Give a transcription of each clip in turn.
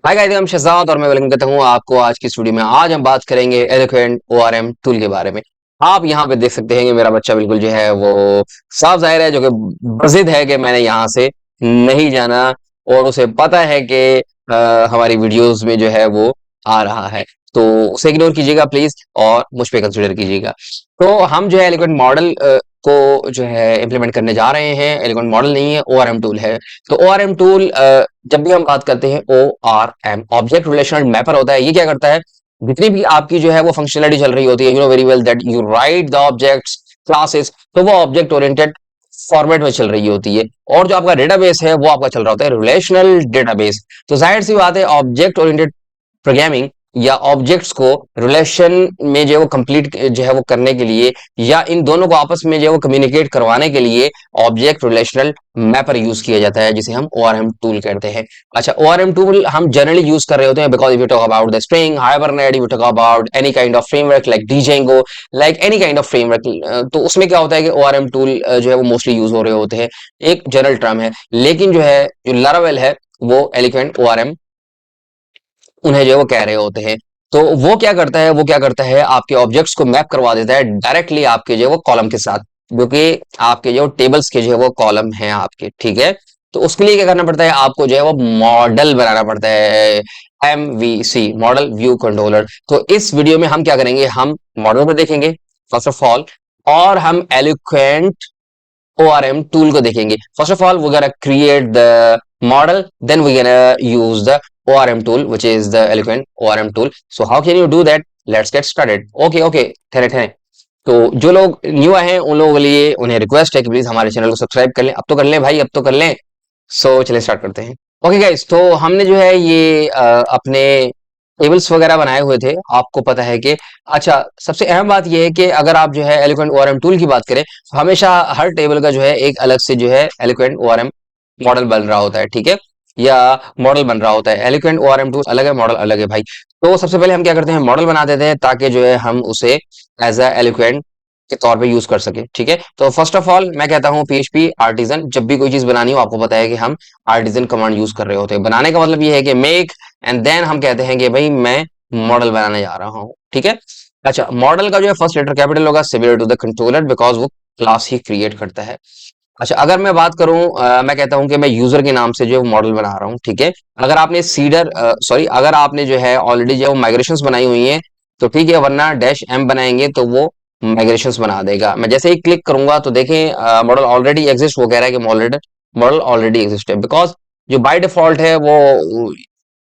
Hi guys, I'm Shahzad और मैं welcome करता हूँ आपको आज की इस वीडियो में। आज हम बात करेंगे एलोक्वेंट ओआरएम टूल के बारे में। आप यहाँ पे देख सकते हैं कि मेरा बच्चा बिल्कुल जो है वो साफ जाहिर है जो कि बजिद है कि मैंने यहाँ से नहीं जाना और उसे पता है कि हमारी वीडियोस में जो है वो आ रहा है। तो उसे इग्नोर कीजिएगा प्लीज और मुझ पे कंसिडर कीजिएगा। तो हम जो है एलोक्वेंट मॉडल को जो है इम्प्लीमेंट करने जा रहे हैं। एलोक्वेंट मॉडल नहीं है, ओआरएम टूल है। तो ओआरएम टूल जब भी हम बात करते हैं ORM ऑब्जेक्ट रिलेशनल मैपर होता है। ये क्या करता है, जितनी भी आपकी जो है वो फंक्शनलिटी चल रही होती है, you know very well that you right the objects classes, तो वो ऑब्जेक्ट ओरिएंटेड फॉर्मेट में चल रही होती है। और जो आपका डेटाबेस है वो आपका चल रहा होता है रिलेशनल डेटाबेस। तो जाहिर सी बात है ऑब्जेक्ट ओरिएंटेड प्रोग्रामिंग या ऑब्जेक्ट्स को रिलेशन में जो है वो कंप्लीट जो है वो करने के लिए या इन दोनों को आपस में जो है वो कम्युनिकेट करवाने के लिए ऑब्जेक्ट रिलेशनल मैपर यूज किया जाता है, जिसे हम ओआरएम टूल कहते हैं। अच्छा, ओआरएम टूल हम जनरली यूज कर रहे होते हैं because if you talk about the string Hibernate, you talk about any kind of framework like Django, like any kind of framework, तो उसमें क्या होता है कि ओआरएम टूल जो है वो मोस्टली यूज हो रहे होते हैं। एक जनरल टर्म है, लेकिन जो है जो लारावेल है वो एलिक्वेंट ओआरएम उन्हें जो है वो कह रहे होते हैं। तो वो क्या करता है आपके ऑब्जेक्ट्स को मैप करवा देता है डायरेक्टली आपके जो है वो कॉलम के साथ, जो कि आपके जो टेबल्स के जो है वो कॉलम हैं आपके, ठीक है। तो उसके लिए क्या करना पड़ता है, आपको जो है वो मॉडल बनाना पड़ता है, MVC मॉडल व्यू कंट्रोलर। तो इस वीडियो में हम क्या करेंगे, हम मॉडल को देखेंगे फर्स्ट ऑफ ऑल, और हम एलोक्वेंट ORM tool को देखेंगे। First of all, we're gonna create the model, then we're gonna use the ORM tool, which is the Eloquent ORM tool. So how can you do that? Let's get started. Okay, okay, ठहरे ठहरे। तो जो लोग new आए हैं उन लोगों के लिए उन्हें रिक्वेस्ट है कि प्लीज हमारे चैनल को सब्सक्राइब कर लें। अब तो कर लें भाई, अब तो कर लें। सो चलिए स्टार्ट करते हैं। ओके गाइस, तो हमने जो है ये अपने टेबल्स वगैरह बनाए हुए थे, आपको पता है कि अच्छा, सबसे अहम बात यह है कि अगर आप जो है एलोक्वेंट ओआरएम टूल की बात करें तो हमेशा हर टेबल का जो है एक अलग से जो है एलोक्वेंट ओआरएम मॉडल बन रहा होता है, ठीक है, या मॉडल बन रहा होता है। एलोक्वेंट ओआरएम टूल अलग है, मॉडल अलग है भाई। तो सबसे पहले हम क्या करते हैं, मॉडल बना देते हैं ताकि जो है हम उसे एज अ एलोक्वेंट के तौर पे यूज कर सके, ठीक है। तो फर्स्ट ऑफ ऑल मैं कहता हूँ PHP आर्टिजन, जब भी कोई चीज बनानी हो आपको पता है कि हम आर्टिजन कमांड यूज कर रहे होते हैं। बनाने का मतलब ये है कि मेक, एंड देन हम कहते हैं कि भाई मैं मॉडल बनाने जा रहा हूँ, ठीक है। अच्छा, मॉडल का जो है फर्स्ट लेटर कैपिटल होगा, similar to the controller, because वो क्लास ही क्रिएट करता है। अच्छा, अगर मैं बात करूं, मैं कहता हूं कि मैं यूजर के नाम से जो मॉडल बना रहा हूं, ठीक है। अगर आपने सीडर सॉरी अगर आपने जो है ऑलरेडी जो माइग्रेशंस बनाई हुई हैं तो ठीक है, वरना -m बनाएंगे तो वो माइग्रेशंस बना देगा। मैं जैसे ही क्लिक करूंगा तो देखें मॉडल ऑलरेडी एग्जिस्ट, वो कह रहा है कि मॉडल ऑलरेडी एग्जिस्ट है, बिकॉज जो बाय डिफॉल्ट है वो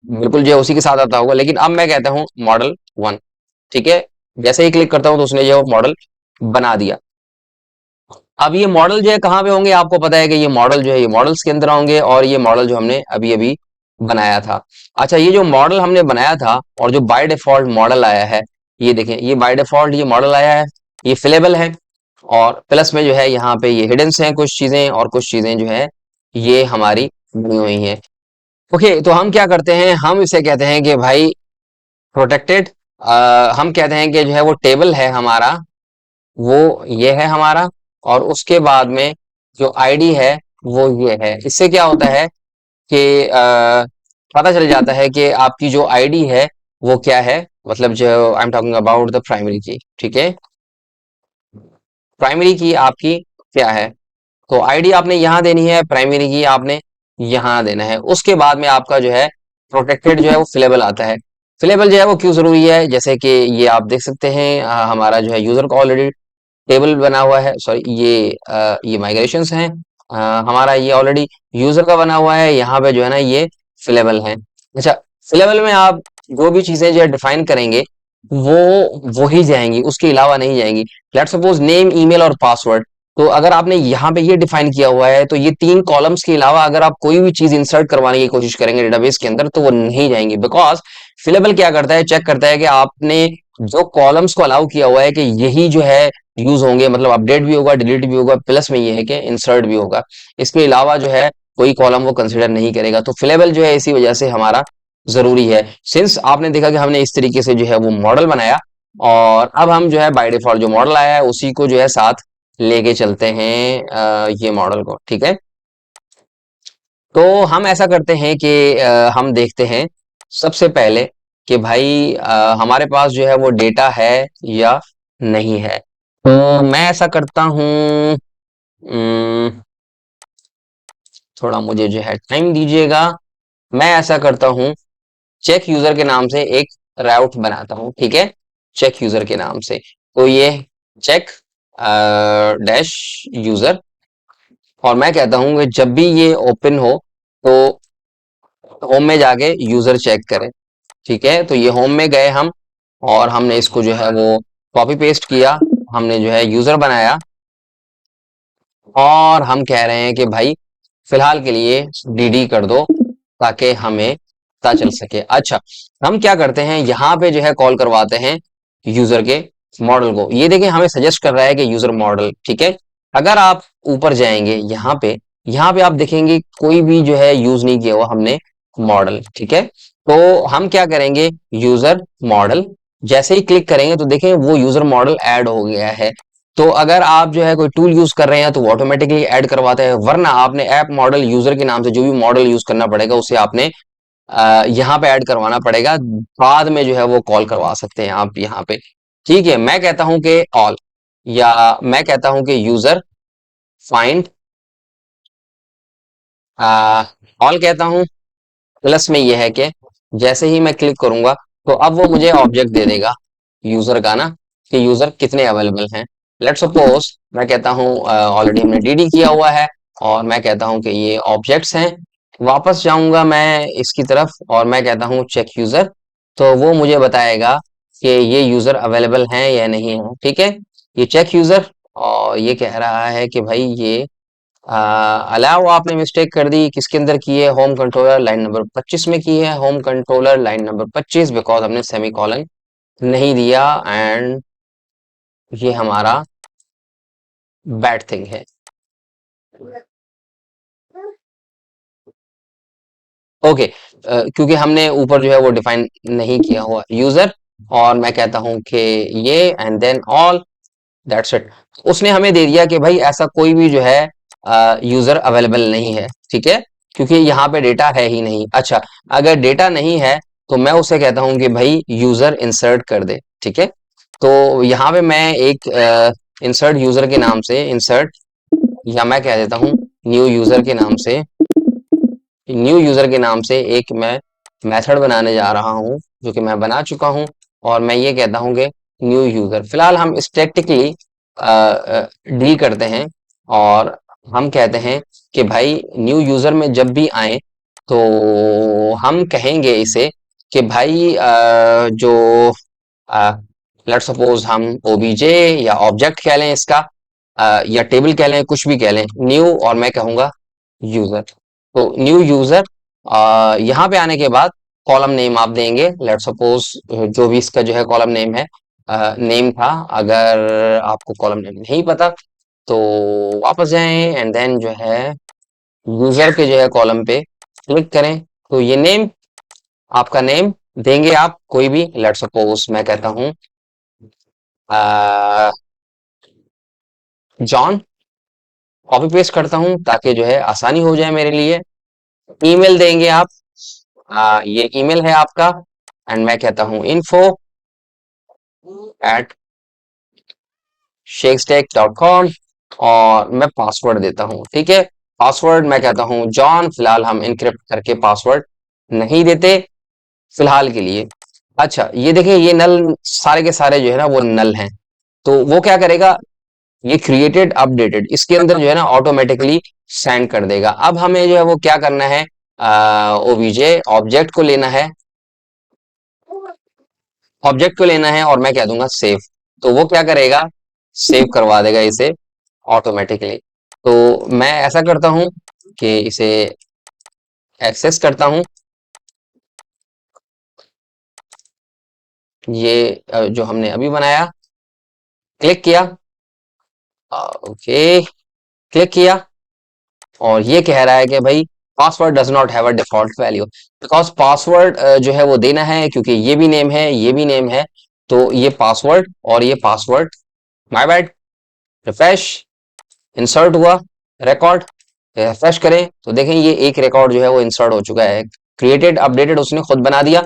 बिल्कुल जो है उसी के साथ आता होगा। लेकिन अब मैं कहता हूँ मॉडल 1, ठीक है। जैसे ही क्लिक करता हूं तो उसने जो मॉडल बना दिया। अब ये मॉडल जो है कहाँ पे होंगे, आपको पता है कि ये मॉडल जो है ये मॉडल्स के अंदर होंगे, और ये मॉडल जो हमने अभी अभी बनाया था। अच्छा, ये जो मॉडल हमने बनाया था और जो बाय डिफॉल्ट मॉडल आया है, ये देखें, ये बाय डिफॉल्ट ये मॉडल आया है, ये फिलेबल है, और प्लस में जो है यहाँ पे ये हिडन्स हैं कुछ चीजें, और कुछ चीजें जो है ये हमारी बनी हुई हैं। ओके, तो हम क्या करते हैं, हम इसे कहते हैं कि भाई प्रोटेक्टेड, हम कहते हैं कि जो है वो टेबल है हमारा, वो ये है हमारा, और उसके बाद में जो आईडी है वो ये है। इससे क्या होता है कि पता चल जाता है कि आपकी जो आईडी है वो क्या है, मतलब जो I am talking about the primary की, ठीक है। प्राइमरी की आपकी क्या है, तो आईडी आपने यहाँ देनी है, प्राइमरी की आपने यहाँ देना है। उसके बाद में आपका जो है प्रोटेक्टेड जो है वो फिलेबल आता है। फिलेबल जो है वो क्यों जरूरी है, जैसे कि ये आप देख सकते हैं, हमारा जो है यूजर का ऑलरेडी टेबल बना हुआ है, सॉरी ये माइग्रेशंस हैं, हमारा ये ऑलरेडी यूजर का बना हुआ है, यहाँ पे जो है ना ये फिलेबल है। अच्छा, फिलेबल में आप जो भी चीजें जो है डिफाइन करेंगे वो ही जाएंगी, उसके अलावा नहीं जाएंगी। लेट सपोज नेम, ईमेल और पासवर्ड, तो अगर आपने यहाँ पे ये डिफाइन किया हुआ है तो ये 3 कॉलम्स के अलावा अगर आप कोई भी चीज इंसर्ट करवाने की कोशिश करेंगे डेटाबेस के अंदर तो वो नहीं जाएंगी, बिकॉज फिलेबल क्या करता है, चेक करता है कि आपने जो कॉलम्स को अलाउ किया हुआ है कि यही जो है यूज होंगे, मतलब अपडेट भी होगा, डिलीट भी होगा, प्लस में ये है कि इंसर्ट भी होगा। इसके अलावा जो है कोई कॉलम वो कंसिडर नहीं करेगा। तो फिलेबल जो है इसी वजह से हमारा जरूरी है। सिंस आपने देखा कि हमने इस तरीके से जो है वो मॉडल बनाया, और अब हम जो है बाय डिफॉल्ट जो मॉडल आया है उसी को जो है साथ लेके चलते हैं ये मॉडल को, ठीक है। तो हम ऐसा करते हैं कि हम देखते हैं सबसे पहले कि भाई हमारे पास जो है वो डेटा है या नहीं है। तो मैं ऐसा करता हूँ, थोड़ा मुझे जो है टाइम दीजिएगा। मैं ऐसा करता हूँ, चेक यूजर के नाम से एक राउट बनाता हूँ, ठीक है, चेक यूजर के नाम से। तो ये चेक डैश यूजर, और मैं कहता हूँ कि जब भी ये ओपन हो तो होम में जाके यूजर चेक करें, ठीक है। तो ये होम में गए हम, और हमने इसको जो है वो कॉपी पेस्ट किया, हमने जो है यूजर बनाया, और हम कह रहे हैं कि भाई फिलहाल के लिए डीडी कर दो ताकि हमें पता चल सके। अच्छा, हम क्या करते हैं, यहाँ पे जो है कॉल करवाते हैं यूजर के मॉडल को। ये देखिए हमें सजेस्ट कर रहा है कि यूजर मॉडल, ठीक है। अगर आप ऊपर जाएंगे यहाँ पे आप देखेंगे कोई भी जो है यूज नहीं किया हुआ हमने मॉडल, ठीक है। तो हम क्या करेंगे, यूजर मॉडल जैसे ही क्लिक करेंगे तो देखें वो यूजर मॉडल ऐड हो गया है। तो अगर आप जो है कोई टूल यूज कर रहे हैं तो वो ऑटोमेटिकली ऐड करवाता है, वरना आपने ऐप मॉडल यूजर के नाम से जो भी मॉडल यूज करना पड़ेगा उसे आपने यहाँ पे ऐड करवाना पड़ेगा। बाद में जो है वो कॉल करवा सकते हैं आप यहाँ पे, ठीक है। मैं कहता हूं कि ऑल, या मैं कहता हूं कि यूजर फाइंड ऑल कहता हूं। प्लस में ये है कि जैसे ही मैं क्लिक करूंगा तो अब वो मुझे ऑब्जेक्ट दे देगा यूजर का ना, कि यूजर कितने अवेलेबल हैं। लेट सपोज मैं कहता हूँ ऑलरेडी हमने डीडी किया हुआ है, और मैं कहता हूँ कि ये ऑब्जेक्ट्स हैं। वापस जाऊंगा मैं इसकी तरफ और मैं कहता हूँ चेक यूजर, तो वो मुझे बताएगा कि ये यूजर अवेलेबल हैं या नहीं है, ठीक है। ये चेक यूजर, और ये कह रहा है कि भाई ये अलाउ आपने मिस्टेक कर दी, किसके अंदर की है, होम कंट्रोलर लाइन नंबर 25 में की है, home controller line number 25, because हमने सेमीकोलन नहीं दिया, एंड ये हमारा बैड थिंग है। ओके, क्योंकि हमने ऊपर जो है वो डिफाइन नहीं किया हुआ यूजर, और मैं कहता हूं कि ये and then all, that's it. उसने हमें दे दिया कि भाई ऐसा कोई भी जो है यूजर अवेलेबल नहीं है, ठीक है, क्योंकि यहाँ पे डेटा है ही नहीं। अच्छा, अगर डेटा नहीं है तो मैं उसे कहता हूँ कि भाई यूजर इंसर्ट कर दे, ठीक है। तो यहाँ पे मैं एक इंसर्ट यूजर के नाम से इंसर्ट, या मैं कह देता हूँ न्यू यूजर के नाम से, न्यू यूजर के नाम से एक मैं मेथड बनाने जा रहा हूँ, जो कि मैं बना चुका हूँ। और मैं ये कहता हूँ कि न्यू यूजर, फिलहाल हम स्टैटिकली डील करते हैं, और हम कहते हैं कि भाई न्यू यूजर में जब भी आए तो हम कहेंगे इसे कि भाई जो लेट्स सपोज हम ओबीजे या ऑब्जेक्ट कह लें इसका, या टेबल कह लें, कुछ भी कह लें, न्यू, और मैं कहूंगा यूजर। तो न्यू यूजर, यहाँ पे आने के बाद कॉलम नेम आप देंगे, लेट सपोज जो भी इसका जो है कॉलम नेम है, नेम था। अगर आपको कॉलम नेम नहीं पता तो वापस जाएं एंड देन जो है यूजर के जो है कॉलम पे क्लिक करें। तो ये नेम, आपका नेम देंगे आप कोई भी, लेट सपोज मैं कहता हूँ जॉन, कॉपी पेस्ट करता हूँ ताकि जो है आसानी हो जाए मेरे लिए। ईमेल देंगे आप, ये ईमेल है आपका, एंड मैं कहता हूँ info@shakestack.com, और मैं पासवर्ड देता हूँ, ठीक है। पासवर्ड मैं कहता हूँ जॉन, फिलहाल हम इनक्रिप्ट करके पासवर्ड नहीं देते फिलहाल के लिए। अच्छा, ये देखिए ये नल, सारे के सारे जो है ना वो नल हैं। तो वो क्या करेगा, ये क्रिएटेड अपडेटेड इसके अंदर जो है ना ऑटोमेटिकली सेंड कर देगा। अब हमें जो है वो क्या करना है, ओबीजे ऑब्जेक्ट को लेना है, ऑब्जेक्ट को लेना है, और मैं कह दूंगा सेव। तो वो क्या करेगा, सेव करवा देगा इसे ऑटोमेटिकली। तो मैं ऐसा करता हूं कि इसे एक्सेस करता हूं, ये जो हमने अभी बनाया, क्लिक किया, ओके, क्लिक किया, और ये कह रहा है कि भाई password does not have a default value, because password जो है वो देना है, क्योंकि ये भी नेम है, ये भी नेम है। तो ये पासवर्ड और ये password, my bad. Refresh, insert हुआ रिकॉर्ड, रिफ्रेश करें तो देखें ये एक रिकॉर्ड जो है वो इंसर्ट हो चुका है क्रिएटेड अपडेटेड उसने खुद बना दिया।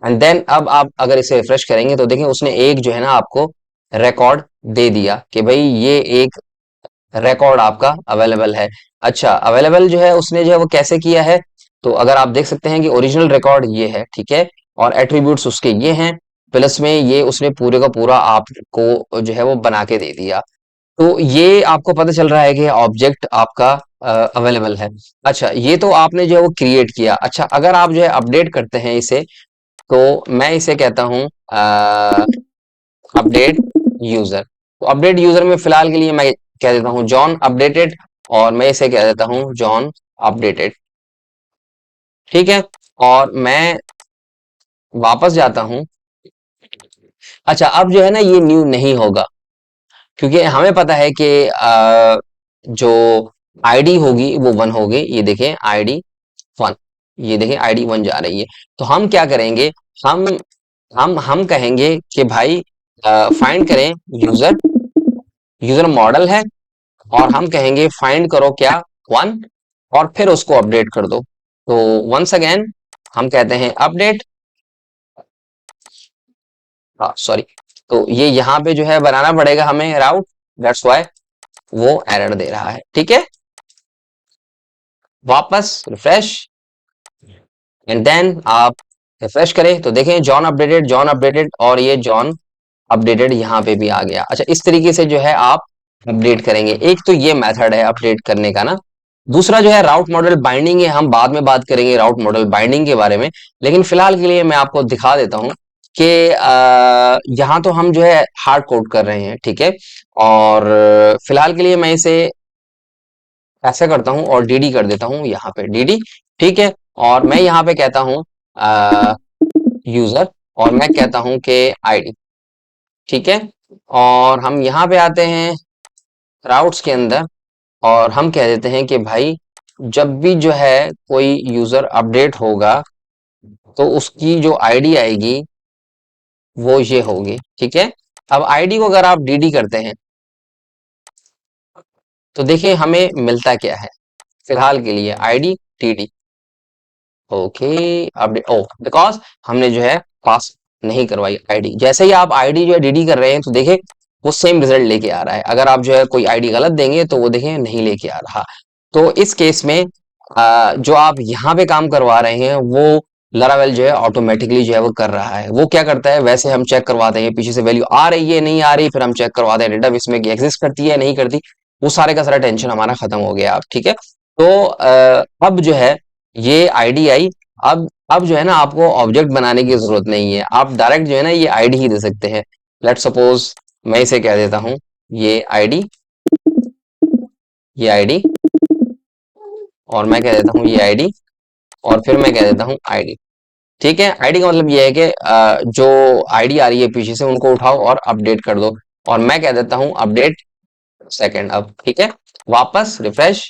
एंड देन अब आप अगर इसे रिफ्रेश करेंगे तो देखें उसने एक जो है ना आपको रिकॉर्ड दे दिया कि भाई ये एक रिकॉर्ड आपका अवेलेबल है। अच्छा, अवेलेबल जो है उसने जो है वो कैसे किया है, तो अगर आप देख सकते हैं कि ओरिजिनल रिकॉर्ड ये है, ठीक है, और एट्रीब्यूट्स उसके ये हैं, प्लस में ये उसने पूरे का पूरा आपको जो है वो बना के दे दिया। तो ये आपको पता चल रहा है कि ऑब्जेक्ट आपका अवेलेबल है। अच्छा, ये तो आपने जो है वो क्रिएट किया। अच्छा, अगर आप जो है अपडेट करते हैं इसे, तो मैं इसे कहता हूं अपडेट यूजर। तो अपडेट यूजर में फिलहाल के लिए मैं कह देता हूं जॉन अपडेटेड, और मैं इसे कह देता हूं जॉन अपडेटेड, ठीक है। और मैं वापस जाता हूं। अच्छा, अब जो है ना ये न्यू नहीं होगा, क्योंकि हमें पता है कि जो आईडी होगी वो 1 होगी। ये देखें आईडी 1, ये देखें आईडी 1 जा रही है। तो हम क्या करेंगे, हम हम कहेंगे कि भाई फाइंड करें यूजर, यूजर मॉडल है, और हम कहेंगे फाइंड करो क्या 1, और फिर उसको अपडेट कर दो। तो वंस अगेन हम कहते हैं अपडेट, हाँ सॉरी, तो ये यहाँ पे जो है बनाना पड़ेगा हमें राउट, दैट्स व्हाई वो एरर दे रहा है, ठीक है। वापस रिफ्रेश, एंड देन आप रिफ्रेश करें तो देखें जॉन अपडेटेड, जॉन अपडेटेड, और ये जॉन अपडेटेड यहाँ पे भी आ गया। अच्छा, इस तरीके से जो है आप अपडेट करेंगे। एक तो ये मेथड है अपडेट करने का ना। दूसरा जो है राउट मॉडल बाइंडिंग है, हम बाद में बात करेंगे राउट मॉडल बाइंडिंग के बारे में। लेकिन फिलहाल के लिए मैं आपको दिखा देता हूं कि यहाँ तो हम जो है हार्ड कोड कर रहे हैं, ठीक है। और फिलहाल के लिए मैं इसे ऐसा करता हूं और डीडी कर देता हूं, यहाँ पे डीडी, ठीक है। और मैं यहाँ पे कहता हूं यूजर, और मैं कहता हूं कि आईडी, ठीक है। और हम यहाँ पे आते हैं राउट्स के अंदर, और हम कह देते हैं कि भाई जब भी जो है कोई यूजर अपडेट होगा तो उसकी जो आईडी आएगी वो ये होगी, ठीक है। अब आईडी को अगर आप डीडी करते हैं तो देखिए हमें मिलता क्या है। फिलहाल के लिए ID TD, okay, update, oh because हमने जो है पास नहीं करवाई आईडी। जैसे ही आप आईडी जो है डीडी कर रहे हैं तो देखिए वो सेम रिजल्ट लेके आ रहा है। अगर आप जो है कोई आईडी गलत देंगे तो वो देखें नहीं लेके आ रहा। तो इस केस में जो आप यहाँ पे काम करवा रहे हैं वो लरावेल जो है ऑटोमेटिकली जो है वो कर रहा है। वो क्या करता है, वैसे हम चेक करवाते हैं पीछे से वैल्यू आ रही है नहीं आ रही, फिर हम चेक करवाते हैं डेटाबेस में कि एग्जिस्ट करती है नहीं करती। वो सारे का सारा टेंशन हमारा खत्म हो गया अब, ठीक है। तो अब जो है ये आईडी आई। अब जो है ना आपको ऑब्जेक्ट बनाने की जरूरत नहीं है, आप डायरेक्ट जो है ना ये आईडी ही दे सकते हैं। लेट सपोज मैं इसे कह देता हूं ये आईडी, ये आईडी, और मैं कह देता हूं ये आईडी, और फिर मैं कह देता हूं आईडी, ठीक है। आईडी का मतलब ये है कि जो आईडी आ रही है पीछे से उनको उठाओ और अपडेट कर दो, और मैं कह देता हूं अपडेट सेकंड अब, ठीक है। वापस रिफ्रेश,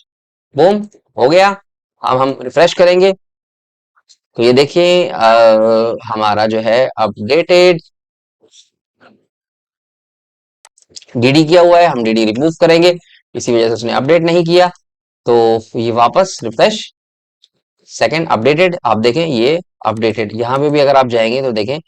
बूम, हो गया। अब हम रिफ्रेश करेंगे तो ये देखिए हमारा जो है अपडेटेड डीडी किया हुआ है। हम डीडी रिमूव करेंगे, इसी वजह से उसने अपडेट नहीं किया। तो ये वापस रिफ्रेश, सेकंड अपडेटेड, आप देखें ये अपडेटेड, यहाँ पे भी अगर आप जाएंगे तो देखें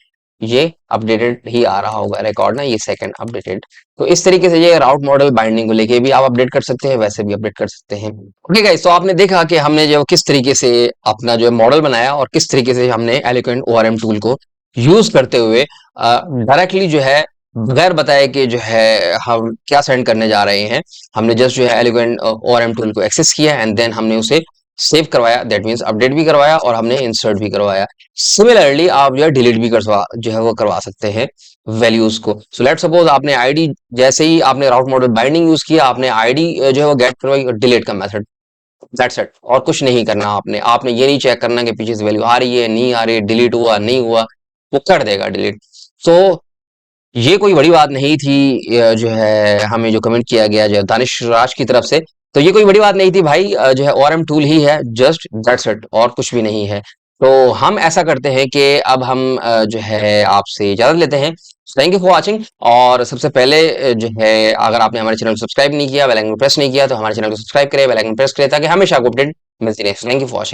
ये अपडेटेड ही आ रहा होगा रिकॉर्ड ना, ये सेकंड अपडेटेड। तो इस तरीके से ये राउट मॉडल बाइंडिंग को लेके भी आप अपडेट कर सकते हैं, वैसे भी अपडेट कर सकते हैं। ओके गाइस, तो आपने देखा कि हमने जो किस तरीके से अपना जो मॉडल बनाया, और किस तरीके से हमने एलोक्वेंट ओआरएम टूल को यूज करते हुए डायरेक्टली जो है बगैर बताए कि जो है हम क्या सेंड करने जा रहे हैं, हमने जस्ट जो है एलोक्वेंट ओआरएम टूल को एक्सेस किया, एंड देन हमने उसे सेव करवाया, दैट मीन्स अपडेट भी करवाया और हमने इंसर्ट भी करवाया। सिमिलरली आप जो है डिलीट भी करवा जो है वो करवा सकते हैं वैल्यूज को। सो लेट सपोज आपने आईडी, जैसे ही आपने राउट मॉडल बाइंडिंग यूज किया, आपने आईडी जो है वो गेट करवाई और डिलीट का मेथड, दैट्स इट। और कुछ नहीं करना आपने, आपने ये नहीं चेक करना कि पीछे से वैल्यू आ रही है नहीं आ रही, डिलीट हुआ नहीं हुआ, वो कर देगा डिलीट। तो ये कोई बड़ी बात नहीं थी, जो है हमें जो कमेंट किया गया जो दानिश राज की तरफ से, तो ये कोई बड़ी बात नहीं थी भाई, जो है ओआरएम टूल ही है, जस्ट दैट्स इट, और कुछ भी नहीं है। तो हम ऐसा करते हैं कि अब हम जो है आपसे इजाजत लेते हैं। Thank you for watching. और सबसे पहले जो है अगर आपने हमारे चैनल को सब्सक्राइब नहीं किया, बेल आइकन प्रेस नहीं किया, तो हमारे चैनल को सब्सक्राइब करें, बेल आइकन प्रेस करें, ताकि हमेशा आपको अपडेट मिलती रहे। Thank you for watching.